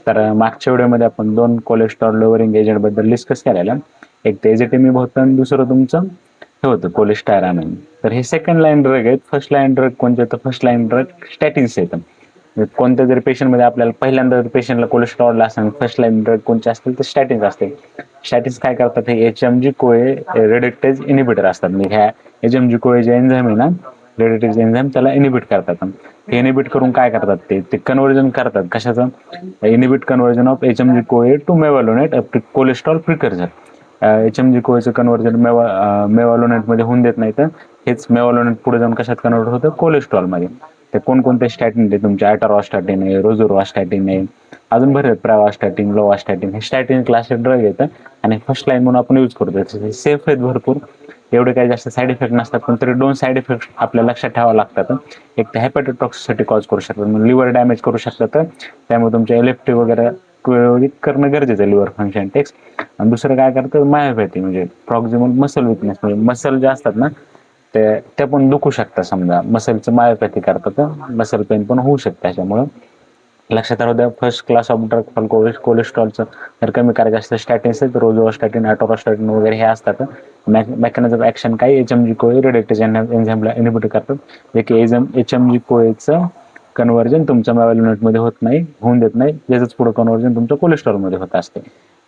तर मागच्या व्हिडिओमध्ये आपण 2 कोलेस्ट्रॉल लोअरिंग एजंट बद्दल डिस्कस केलेलं. एक ते एझिटेमिब होतं आणि दुसरं तुमचं हे होतं कोलेस्टेरॉल. तर हे सेकंड लाईन ड्रग आहेत. फर्स्ट लाईन ड्रग कोणते, तर फर्स्ट लाईन ड्रग स्टॅटिन्स येतं. कोणत्या जरी पेशंटमध्ये आपल्याला पहिल्यांदा पेशंटला कोलेस्ट्रॉल असेल, फर्स्ट लाईन ड्रग कोणते असतील तर स्टॅटिन्स असतील. स्टॅटिन्स काय करतात, हे HMG कोए रेडक्टेज इनिबिटर असतात. म्हणजे ह्या HMG कोए जे एन्झाईम आहे ना, रेडक्टेज एन्झाईम, त्याला इनिबिट करतात. हे इनिबिट करून काय करतात, ते कन्व्हर्जन करतात. कशाचं? Inhibit conversion of HMG CoA to mevalonate cholesterol precursor. HMG कोएचं कन्व्हर्जन मेव्हालोनेट मध्ये होऊन देत नाही, तर हेच मेव्हालोनेट पुढे जाऊन कशात कन्वर्ट होतं, कोलेस्ट्रॉल मध्ये. ते कोणकोणते स्टॅटिन आहे, तुमचे ॲटरॉस्टॅटिन आहे, रोझुरॉस्टॅटिन आहे, अजून बरेच प्रावास्टॅटिन, लोवास्टॅटिन. हे स्टॅटिन क्लासचे ड्रग येतं आणि फर्स्ट लाईन म्हणून आपण यूज करतो. सेफ आहेत भरपूर, एवढे काही जास्त साईड इफेक्ट नसतात, पण तरी 2 साईड इफेक्ट आपल्या लक्षात ठेवावं लागतात. एक तर हेपॅटोटॉक्सिसिटी कॉज करू शकतात, लिव्हर डॅमेज करू शकतात. त्यामुळे तुमच्या एलेप्टिव्ह वगैरे करणं गरजेचं आहे, लिव्हर फंक्शन टेक्स. आणि दुसरं काय करतं, मायोपॅथी म्हणजे प्रॉक्सिमल मसल विकनेस, म्हणजे मसल जे असतात ना ते पण दुखू शकतात. समजा मसलचं मायोपॅथी करतात, मसल पेन पण होऊ शकते. त्याच्यामुळं लक्षात राहू द्या, फर्स्ट क्लास ऑफ ड्रग कोलेस्ट्रॉलचं जर कमी करायचं असतं स्टॅटिन्स, रोझोस्टॅटिन, ॲटोरोस्टॅटिन वगैरे हे असतात. मेकॅनिझम ऑफ ॲक्शन काय, HMG कोए रेडक्टेज एन्झाईमला इनिबिट करतात, जे की HMG कोएचं कन्व्हर्जन तुमच्या मेव्हालोनेटमध्ये होत नाही, होऊन देत नाही. याचंच पुढे कन्व्हर्जन तुमच्या कोलेस्ट्रॉलमध्ये होत असते.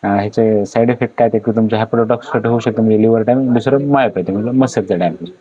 ह्याचे साईड इफेक्ट काय, ते की तुमच्या हेपॅटोटॉक्सिसिटी होऊ शकते, म्हणजे लिव्हर डॅमेज. दुसरं मायोपॅथी म्हणजे मसलचं डॅमेज.